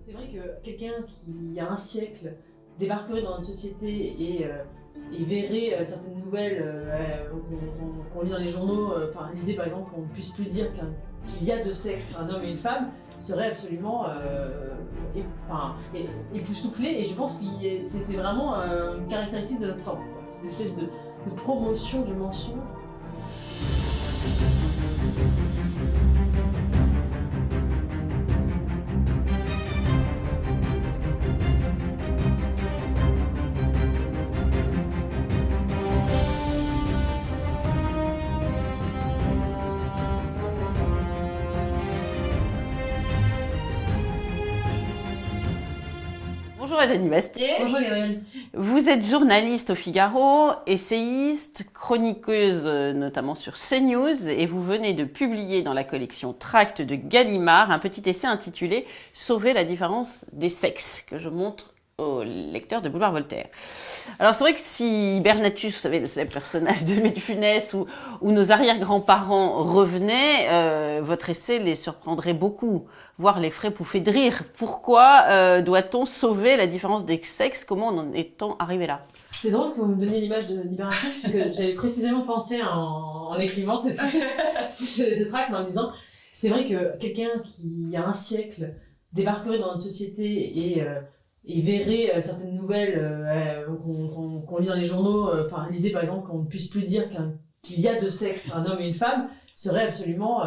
C'est vrai que quelqu'un qui, il y a un siècle, débarquerait dans notre société et verrait certaines nouvelles qu'on lit dans les journaux, enfin l'idée par exemple qu'on ne puisse plus dire qu'il y a deux sexes, un homme et une femme, serait absolument époustouflé. Et je pense que c'est vraiment une caractéristique de notre temps, quoi. C'est une espèce de promotion du mensonge. Bonjour Eugénie Bastier. Bonjour Gabrielle. Vous êtes journaliste au Figaro, essayiste, chroniqueuse notamment sur CNews et vous venez de publier dans la collection Tracts de Gallimard un petit essai intitulé « Sauver la différence des sexes » que je montre aux lecteurs de Boulevard Voltaire. Alors c'est vrai que si Bernatus, vous savez, le célèbre personnage de Louis de Funès ou nos arrière-grands-parents revenaient, votre essai les surprendrait beaucoup, voire les ferait pouffer de rire. Pourquoi doit-on sauver la différence des sexes? Comment en est-on arrivé là? C'est drôle que vous me donniez l'image de Bernatus, puisque j'avais précisément pensé en écrivant cette tract en disant c'est vrai que quelqu'un qui, il y a un siècle, débarquerait dans notre société et verrait certaines nouvelles qu'on lit dans les journaux, enfin l'idée par exemple qu'on ne puisse plus dire qu'il y a deux sexes, un homme et une femme, serait absolument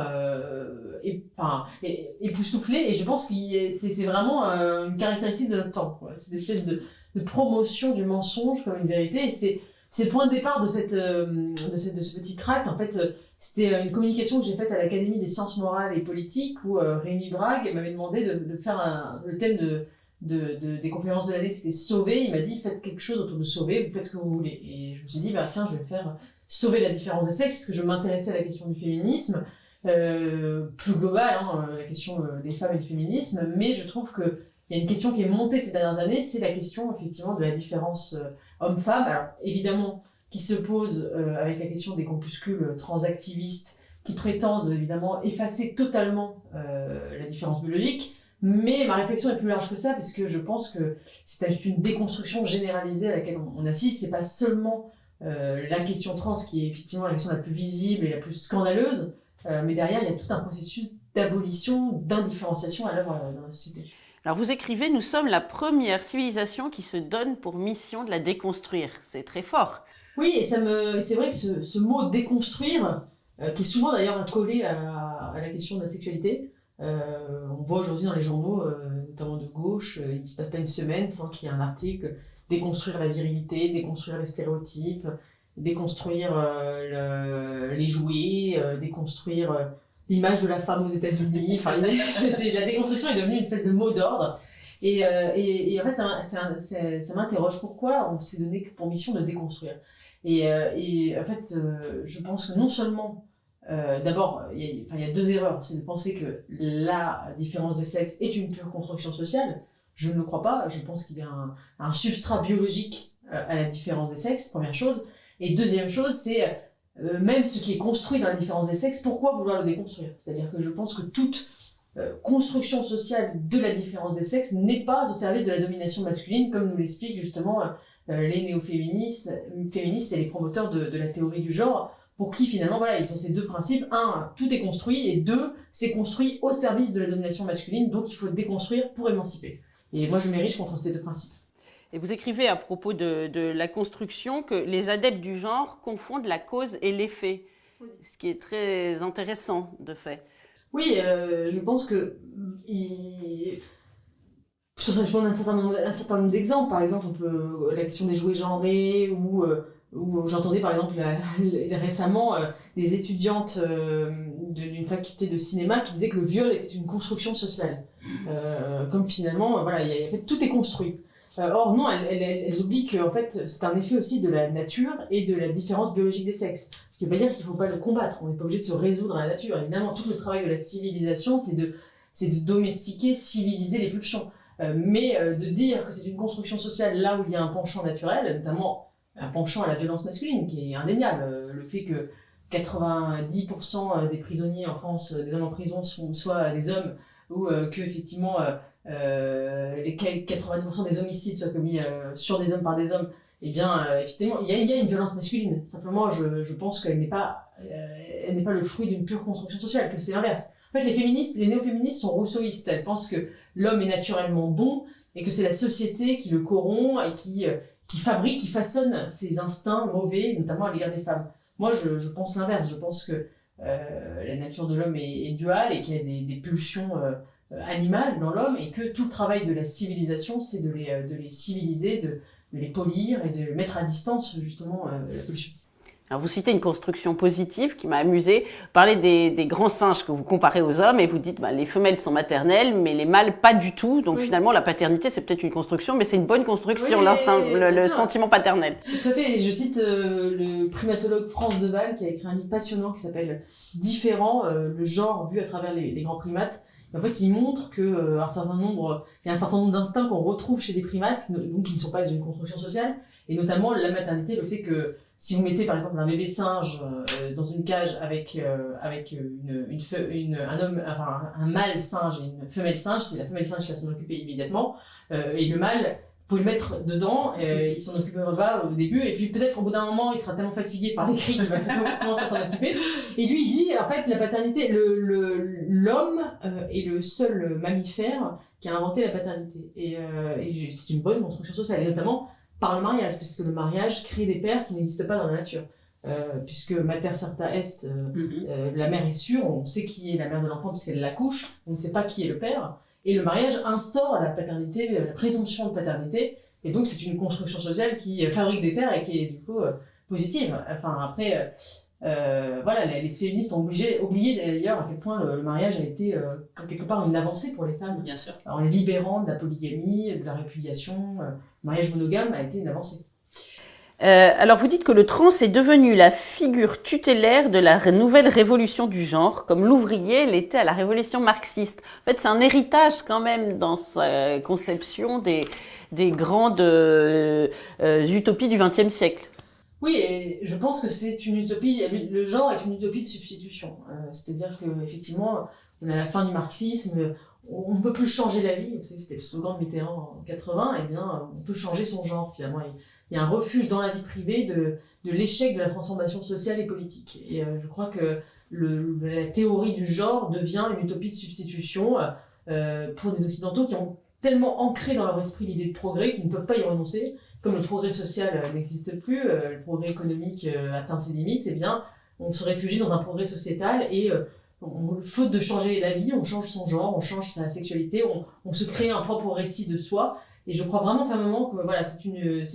époustouflé. Et je pense que c'est vraiment une caractéristique de notre temps, quoi. C'est une espèce de promotion du mensonge comme une vérité. Et c'est le point de départ de ce petit tract. En fait, c'était une communication que j'ai faite à l'Académie des sciences morales et politiques où Rémi Brague m'avait demandé de faire le thème des conférences de l'année, c'était sauver. Il m'a dit faites quelque chose autour de sauver, vous faites ce que vous voulez. Et je me suis dit tiens, je vais faire sauver la différence des sexes parce que je m'intéressais à la question du féminisme plus globale, la question des femmes et du féminisme. Mais je trouve que il y a une question qui est montée ces dernières années, c'est la question effectivement de la différence homme-femme. Alors évidemment qui se pose avec la question des groupuscules transactivistes qui prétendent évidemment effacer totalement la différence biologique. Mais ma réflexion est plus large que ça, parce que je pense que c'est une déconstruction généralisée à laquelle on assiste. C'est pas seulement la question trans qui est effectivement la question la plus visible et la plus scandaleuse, mais derrière il y a tout un processus d'abolition, d'indifférenciation à l'œuvre dans la société. Alors vous écrivez, nous sommes la première civilisation qui se donne pour mission de la déconstruire. C'est très fort. Oui, et c'est vrai que ce mot déconstruire, qui est souvent d'ailleurs accolé à la question de la sexualité, on voit aujourd'hui dans les journaux, notamment de gauche, il ne se passe pas une semaine sans qu'il y ait un article déconstruire la virilité, déconstruire les stéréotypes, déconstruire les jouets, déconstruire l'image de la femme aux États-Unis. Enfin, la déconstruction est devenue une espèce de mot d'ordre. Et en fait, ça m'interroge pourquoi on s'est donné pour mission de déconstruire. Et en fait, je pense que non seulement d'abord, il y a deux erreurs. C'est de penser que la différence des sexes est une pure construction sociale. Je ne le crois pas. Je pense qu'il y a un substrat biologique à la différence des sexes, première chose. Et deuxième chose, c'est même ce qui est construit dans la différence des sexes, pourquoi vouloir le déconstruire? C'est-à-dire que je pense que toute construction sociale de la différence des sexes n'est pas au service de la domination masculine, comme nous l'expliquent justement les néo-féministes et les promoteurs de la théorie du genre, pour qui finalement ils ont ces deux principes. Un, tout est construit, et deux, c'est construit au service de la domination masculine, donc il faut déconstruire pour émanciper. Et moi je m'érige contre ces deux principes. Et vous écrivez à propos de la construction que les adeptes du genre confondent la cause et l'effet, oui. Ce qui est très intéressant de fait. Oui, je pense que je prends un certain nombre d'exemples. Par exemple, la question des jouets genrés ou j'entendais par exemple récemment des étudiantes d'une faculté de cinéma qui disaient que le viol était une construction sociale. Comme finalement, en fait, tout est construit. Or non, elles oublient que en fait, c'est un effet aussi de la nature et de la différence biologique des sexes. Ce qui ne veut pas dire qu'il ne faut pas le combattre. On n'est pas obligé de se résoudre à la nature. Évidemment, tout le travail de la civilisation, c'est de domestiquer, civiliser les pulsions. Mais de dire que c'est une construction sociale là où il y a un penchant naturel, notamment un penchant à la violence masculine, qui est indéniable. Le fait que 90% des prisonniers en France, des hommes en prison, soient des hommes, ou que effectivement les 90% des homicides soient commis sur des hommes par des hommes, eh bien, effectivement, il y a une violence masculine. Simplement, je pense qu'elle n'est pas le fruit d'une pure construction sociale, que c'est l'inverse. En fait, les néo-féministes sont rousseauistes. Elles pensent que l'homme est naturellement bon et que c'est la société qui le corrompt et qui fabrique, qui façonne ses instincts mauvais, notamment à l'égard des femmes. Moi, je pense l'inverse. Je pense que la nature de l'homme est duale et qu'il y a des pulsions animales dans l'homme et que tout le travail de la civilisation, c'est de les civiliser, de les polir et de mettre à distance justement la pollution. Alors vous citez une construction positive qui m'a amusée. Vous parlez des grands singes que vous comparez aux hommes et vous dites les femelles sont maternelles, mais les mâles pas du tout. Donc finalement la paternité c'est peut-être une construction, mais c'est une bonne construction, l'instinct, le sentiment paternel. Tout à fait. Je cite le primatologue France Deval qui a écrit un livre passionnant qui s'appelle Différent, le genre vu à travers les grands primates. En fait, il montre que il y a un certain nombre d'instincts qu'on retrouve chez les primates, donc qui ne sont pas une construction sociale, et notamment la maternité, le fait que si vous mettez par exemple un bébé singe dans une cage avec un mâle singe et une femelle singe, c'est la femelle singe qui va s'en occuper immédiatement, et le mâle, vous pouvez le mettre dedans, il s'en occupera pas au début, et puis peut-être au bout d'un moment il sera tellement fatigué par les cris qu'il va commencer à s'en occuper. Et lui il dit en fait la paternité, l'homme est le seul mammifère qui a inventé la paternité, et c'est une bonne construction sociale, et notamment par le mariage, puisque le mariage crée des pères qui n'existent pas dans la nature. Puisque mater certa est, la mère est sûre, on sait qui est la mère de l'enfant puisqu'elle l'accouche, on ne sait pas qui est le père. Et le mariage instaure la paternité, la présomption de paternité, et donc c'est une construction sociale qui fabrique des pères et qui est du coup positive. Enfin après, voilà, les féministes ont oublié d'ailleurs à quel point le mariage a été quelque part une avancée pour les femmes. Bien sûr. En les libérant de la polygamie, de la répudiation, le mariage monogame a été une avancée. Alors vous dites que le trans est devenu la figure tutélaire de la nouvelle révolution du genre, comme l'ouvrier l'était à la révolution marxiste. En fait, c'est un héritage quand même dans sa conception des grandes utopies du XXe siècle. Oui, et je pense que c'est une utopie, le genre est une utopie de substitution. C'est-à-dire qu'effectivement, on est à la fin du marxisme, on ne peut plus changer la vie, vous savez, c'était le slogan de Mitterrand en 80, et bien on peut changer son genre finalement. Il y a un refuge dans la vie privée de l'échec de la transformation sociale et politique. Et je crois que la théorie du genre devient une utopie de substitution pour des Occidentaux qui ont tellement ancré dans leur esprit l'idée de progrès qu'ils ne peuvent pas y renoncer. Comme le progrès social n'existe plus, le progrès économique atteint ses limites, eh bien, on se réfugie dans un progrès sociétal et faute de changer la vie, on change son genre, on change sa sexualité, on se crée un propre récit de soi. Et je crois vraiment fermement que voilà, c'est une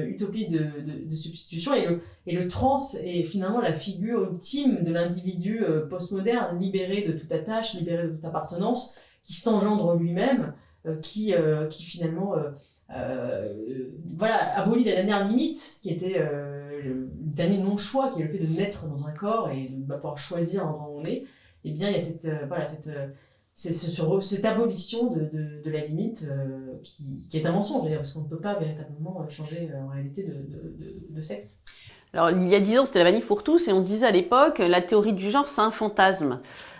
utopie de substitution, et le trans est finalement la figure ultime de l'individu postmoderne, libéré de toute attache, libéré de toute appartenance, qui s'engendre lui-même, qui finalement voilà, abolit la dernière limite, qui était le dernier non-choix, qui est le fait de naître dans un corps et de pouvoir choisir l'endroit où on est. Et bien, il y a cette abolition de la limite qui est un mensonge, d'ailleurs, parce qu'on ne peut pas véritablement changer en réalité de sexe. Alors, il y a 10 ans, c'était la manif pour tous, et on disait à l'époque, la théorie du genre, c'est un fantasme.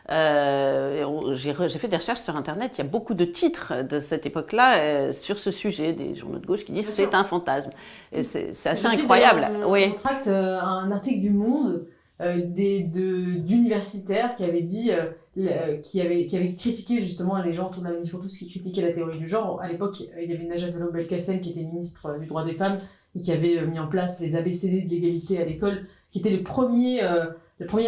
J'ai fait des recherches sur Internet, il y a beaucoup de titres de cette époque-là sur ce sujet, des journaux de gauche qui disent c'est un fantasme. Et c'est assez incroyable. On tracte un article du Monde d'universitaires qui avaient dit, qui avaient critiqué justement les gens autour de la manif pour tous, qui critiquaient la théorie du genre. À l'époque, il y avait Najat Vallaud-Belkacem qui était ministre du droit des femmes et qui avait mis en place les ABCD de l'égalité à l'école, qui était le premier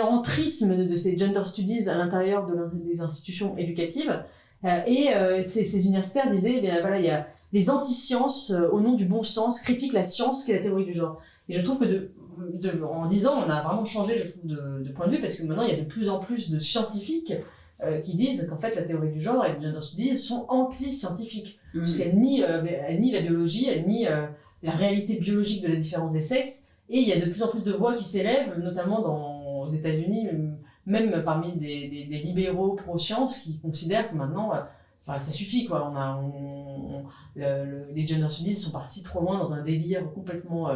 entrisme de ces gender studies à l'intérieur des institutions éducatives. Ces universitaires disaient, eh bien voilà, il y a les anti-sciences au nom du bon sens critiquent la science qui est la théorie du genre. Et je trouve que en 10 ans, on a vraiment changé, je trouve, de point de vue, parce que maintenant il y a de plus en plus de scientifiques qui disent qu'en fait la théorie du genre et les gender studies sont anti-scientifiques, puisqu'elles nient la biologie, elles nient la réalité biologique de la différence des sexes. Et il y a de plus en plus de voix qui s'élèvent, notamment aux États-Unis, même parmi des libéraux pro-science qui considèrent que maintenant, ça suffit, quoi. Les gender studies sont partis trop loin dans un délire complètement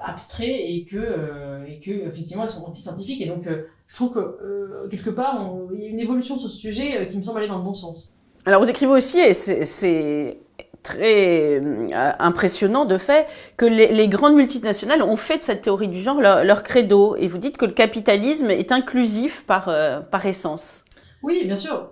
abstrait et que effectivement, elles sont anti-scientifiques. Et donc, je trouve que quelque part, il y a une évolution sur ce sujet qui me semble aller dans le bon sens. Alors vous écrivez aussi, et c'est très impressionnant de fait, que les grandes multinationales ont fait de cette théorie du genre leur credo. Et vous dites que le capitalisme est inclusif par essence. Oui, bien sûr.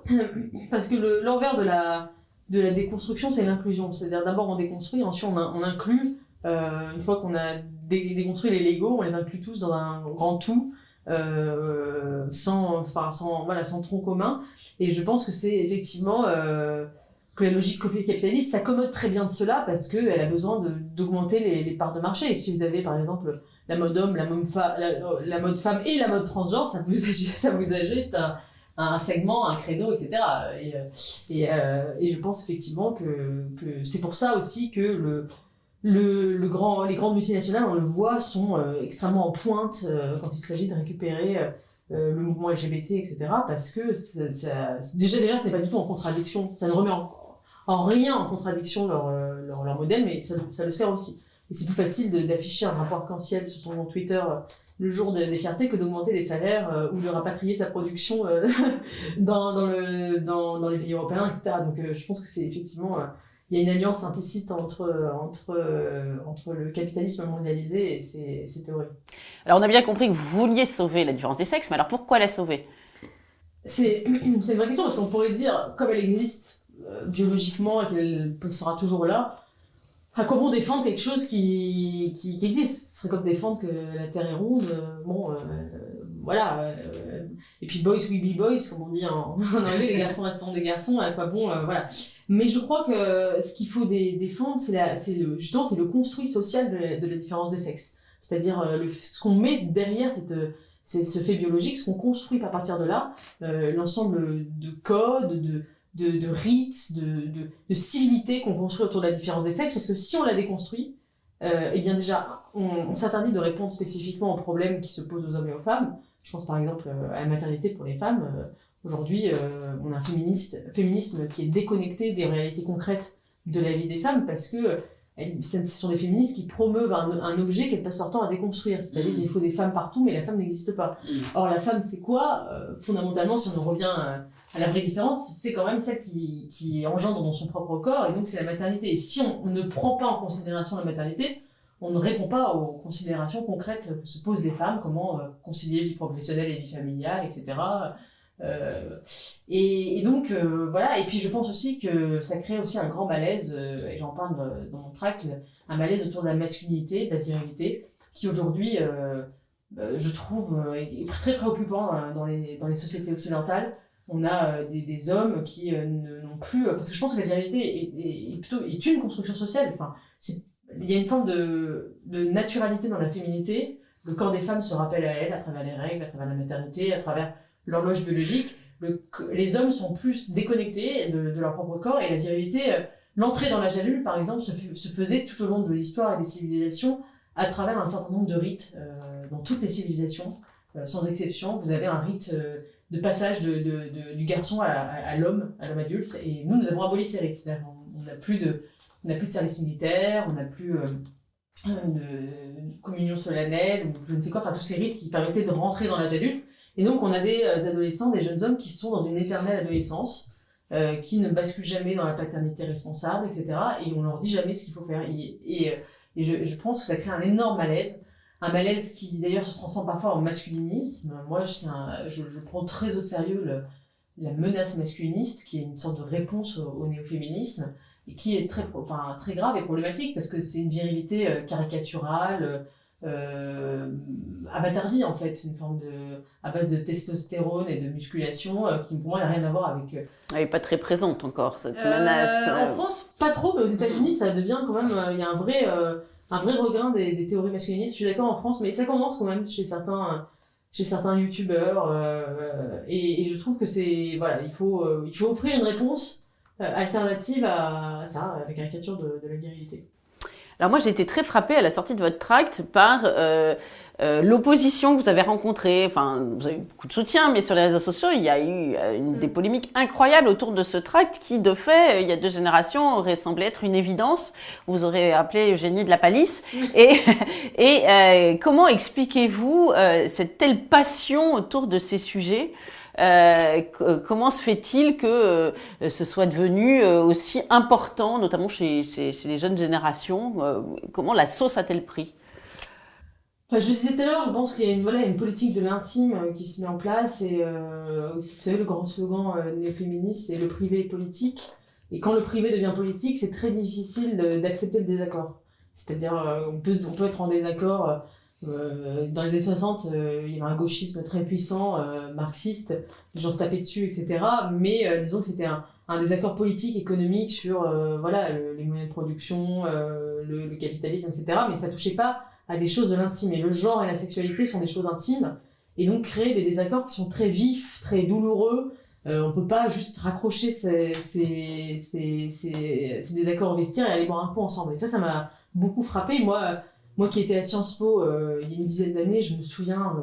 Parce que l'envers de la déconstruction, c'est l'inclusion. C'est-à-dire d'abord on déconstruit, ensuite on inclut. Une fois qu'on a déconstruit les Legos, on les inclut tous dans un grand tout, sans tronc commun. Et je pense que c'est effectivement que la logique capitaliste s'accommode très bien de cela parce qu'elle a besoin d'augmenter les parts de marché. Et si vous avez par exemple la mode homme, la mode femme et la mode transgenre, ça vous ajoute un segment, un créneau, etc. Et je pense effectivement que c'est pour ça aussi que les grandes multinationales, on le voit, sont extrêmement en pointe quand il s'agit de récupérer le mouvement LGBT, etc. Parce que déjà, ce n'est pas du tout en contradiction. Ça ne remet en rien en contradiction leur modèle, mais ça le sert aussi. Et c'est plus facile d'afficher un rapport arc-en-ciel sur son compte Twitter le jour des fiertés que d'augmenter les salaires ou de rapatrier sa production dans les pays européens, etc. Donc je pense que c'est effectivement... il y a une alliance implicite entre le capitalisme mondialisé et ces théories. Alors on a bien compris que vous vouliez sauver la différence des sexes, mais alors pourquoi la sauver ? C'est une vraie question, parce qu'on pourrait se dire, comme elle existe biologiquement et qu'elle sera toujours là, à quoi bon défendre quelque chose qui existe ? Ce serait comme défendre que la Terre est ronde. Voilà. Et puis boys will be boys, comme on dit en anglais, les garçons resteront des garçons. À quoi bon voilà. Mais je crois que ce qu'il faut défendre, c'est le construit social de la différence des sexes. C'est-à-dire ce qu'on met derrière ce fait biologique, ce qu'on construit à partir de là, l'ensemble de codes, de rites, de civilités qu'on construit autour de la différence des sexes, parce que si on la déconstruit, eh bien déjà, on s'interdit de répondre spécifiquement aux problèmes qui se posent aux hommes et aux femmes. Je pense par exemple à la maternité pour les femmes. Aujourd'hui, on a un féminisme qui est déconnecté des réalités concrètes de la vie des femmes, parce que ce sont des féministes qui promeuvent un objet qu'elles passent leur temps à déconstruire. C'est-à-dire qu'il faut des femmes partout, mais la femme n'existe pas. Or, la femme, c'est quoi ? Fondamentalement, si on en revient à la vraie différence, c'est quand même celle qui engendre dans son propre corps, et donc c'est la maternité. Et si on ne prend pas en considération la maternité, on ne répond pas aux considérations concrètes que se posent les femmes, comment concilier vie professionnelle et vie familiale, etc. Et donc voilà. Et puis je pense aussi que ça crée aussi un grand malaise, et j'en parle dans mon tract, un malaise autour de la masculinité, de la virilité, qui aujourd'hui, je trouve, est très préoccupant dans les sociétés occidentales. On a des hommes qui n'ont plus... Parce que je pense que la virilité est une construction sociale. Enfin, il y a une forme de naturalité dans la féminité. Le corps des femmes se rappelle à elles à travers les règles, à travers la maternité, à travers l'horloge biologique. Les hommes sont plus déconnectés de leur propre corps, et la virilité, l'entrée dans l'âge adulte, par exemple, se faisait tout au long de l'histoire et des civilisations à travers un certain nombre de rites. Dans toutes les civilisations, sans exception, vous avez un rite de passage du garçon à l'homme adulte, et nous avons aboli ces rites. C'est-à-dire on n'a plus de service militaire, on n'a plus de communion solennelle, ou je ne sais quoi, enfin tous ces rites qui permettaient de rentrer dans l'âge adulte. Et donc on a des adolescents, des jeunes hommes qui sont dans une éternelle adolescence, qui ne basculent jamais dans la paternité responsable, etc. Et on leur dit jamais ce qu'il faut faire. Et je pense que ça crée un énorme malaise. Un malaise qui d'ailleurs se transforme parfois en masculinisme. Moi, je prends très au sérieux la menace masculiniste, qui est une sorte de réponse au néo-féminisme, et qui est très grave et problématique, parce que c'est une virilité caricaturale, abâtardie en fait. C'est une forme à base de testostérone et de musculation qui pour moi n'a rien à voir avec... Elle n'est pas très présente encore, cette menace. En France, pas trop, mais aux États-Unis, ça devient quand même... Il y a un vrai regain des théories masculinistes. Je suis d'accord en France, mais ça commence quand même chez certains youtubeurs. Et je trouve que c'est... Voilà, il faut offrir une réponse alternative à ça, à la caricature de la virilité. Alors moi, j'ai été très frappée à la sortie de votre tract par l'opposition que vous avez rencontrée, enfin, vous avez eu beaucoup de soutien, mais sur les réseaux sociaux, il y a eu des polémiques incroyables autour de ce tract qui, de fait, il y a 2 générations, aurait semblé être une évidence. Vous aurez appelé Eugénie de la Palisse. Et comment expliquez-vous cette telle passion autour de ces sujets? Comment se fait-il que ce soit devenu aussi important, notamment chez les jeunes générations? Comment la sauce a-t-elle pris? Enfin, je le disais tout à l'heure, je pense qu'il y a une politique de l'intime qui se met en place et vous savez le grand slogan néo-féministe, c'est le privé est politique. Et quand le privé devient politique, c'est très difficile d'accepter le désaccord. C'est-à-dire on peut être en désaccord. Dans les années 60, il y avait un gauchisme très puissant, marxiste, les gens se tapaient dessus, etc. Mais disons que c'était un désaccord politique, économique sur les moyens de production, le capitalisme, etc. Mais ça touchait pas à des choses de l'intime. Et le genre et la sexualité sont des choses intimes. Et donc créer des désaccords qui sont très vifs, très douloureux. On peut pas juste raccrocher ces désaccords au vestiaire et aller boire un coup ensemble. Et ça m'a beaucoup frappé. Moi qui étais à Sciences Po il y a une dizaine d'années, je me souviens,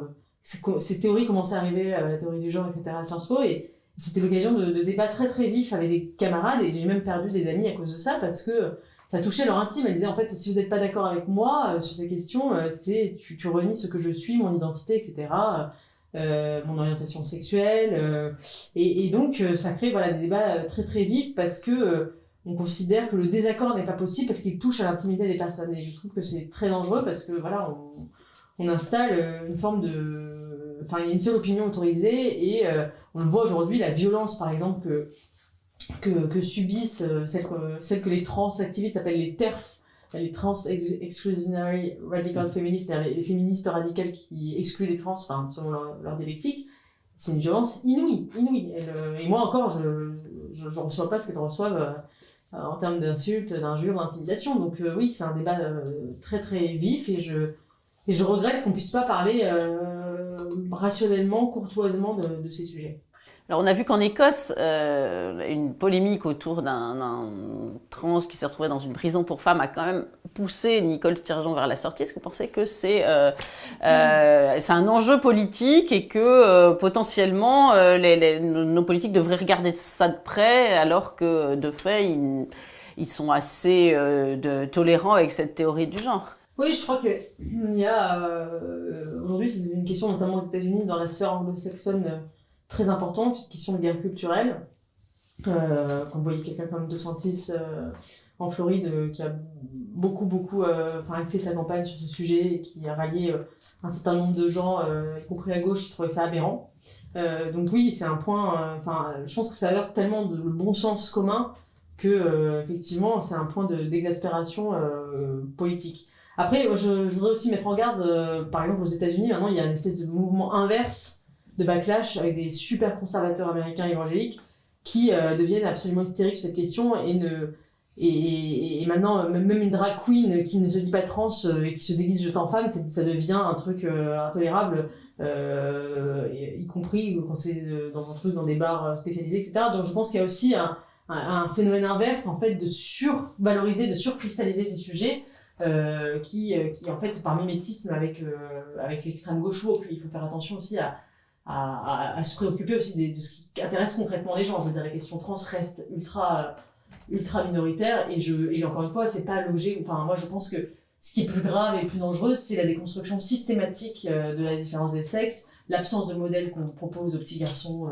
ces théories commençaient à arriver, la théorie du genre, etc. à Sciences Po. Et c'était l'occasion de débats très très vifs avec des camarades. Et j'ai même perdu des amis à cause de ça parce que ça touchait leur intime. Elle disait, en fait, si vous n'êtes pas d'accord avec moi sur ces questions, tu renies ce que je suis, mon identité, etc., mon orientation sexuelle. Et donc, ça crée des débats très très vifs parce que on considère que le désaccord n'est pas possible parce qu'il touche à l'intimité des personnes. Et je trouve que c'est très dangereux parce que on installe une forme de... Enfin, il y a une seule opinion autorisée et on le voit aujourd'hui, la violence, par exemple, que subissent celles que les trans activistes appellent les TERF, les Trans Exclusionary Radical Feminists, c'est-à-dire les féministes radicales qui excluent les trans, enfin, selon leur dialectique. C'est une violence inouïe. Et moi encore, je reçois pas ce qu'elles reçoivent en termes d'insultes, d'injures, d'intimidation. Donc oui, c'est un débat très très vif et je regrette qu'on puisse pas parler rationnellement, courtoisement de ces sujets. Alors, on a vu qu'en Écosse, une polémique autour d'un trans qui s'est retrouvé dans une prison pour femmes a quand même poussé Nicole Sturgeon vers la sortie. Est-ce que vous pensez que c'est un enjeu politique et que potentiellement nos politiques devraient regarder ça de près alors que de fait ils sont assez tolérants avec cette théorie du genre? Oui, je crois que il y a aujourd'hui c'est une question notamment aux États-Unis dans la sphère anglo-saxonne très importante, une question de guerre culturelle. Quand vous voyez quelqu'un comme DeSantis en Floride qui a beaucoup axé sa campagne sur ce sujet et qui a rallié un certain nombre de gens, y compris à gauche, qui trouvaient ça aberrant. Donc oui, c'est un point. Je pense que ça heurte tellement le bon sens commun que effectivement c'est un point d'exaspération politique. Après, je voudrais aussi mettre en garde, par exemple aux États-Unis, maintenant il y a une espèce de mouvement inverse de backlash avec des super conservateurs américains évangéliques qui deviennent absolument hystériques sur cette question et maintenant même une drag queen qui ne se dit pas trans et qui se déguise jetant en femme, ça devient un truc intolérable, y compris quand c'est dans des bars spécialisés, etc. Donc je pense qu'il y a aussi un phénomène inverse en fait de survaloriser, de surcristalliser ces sujets qui en fait par mimétisme avec l'extrême gauche woke. Il faut faire attention aussi à se préoccuper aussi de ce qui intéresse concrètement les gens. Je veux dire, les questions trans restent ultra minoritaires et encore une fois, c'est pas l'objet. Enfin, moi, je pense que ce qui est plus grave et plus dangereux, c'est la déconstruction systématique de la différence des sexes, l'absence de modèle qu'on propose aux petits garçons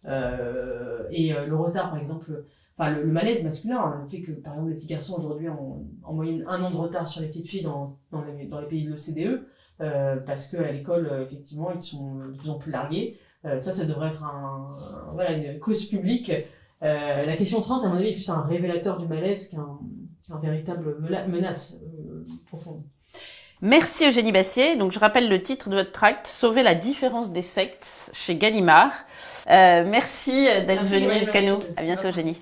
et le retard, par exemple. Enfin, le malaise masculin, le fait que, par exemple, les petits garçons aujourd'hui ont en moyenne 1 an de retard sur les petites filles dans les pays de l'OCDE, parce qu'à l'école, effectivement, ils sont de plus en plus largués. Ça devrait être une cause publique. La question trans, à mon avis, est plus un révélateur du malaise qu'un véritable menace profonde. Merci Eugénie Bassier. Donc je rappelle le titre de votre tract, Sauver la différence des sectes chez Gallimard. Merci d'être venue jusqu'à nous. À bientôt Eugénie.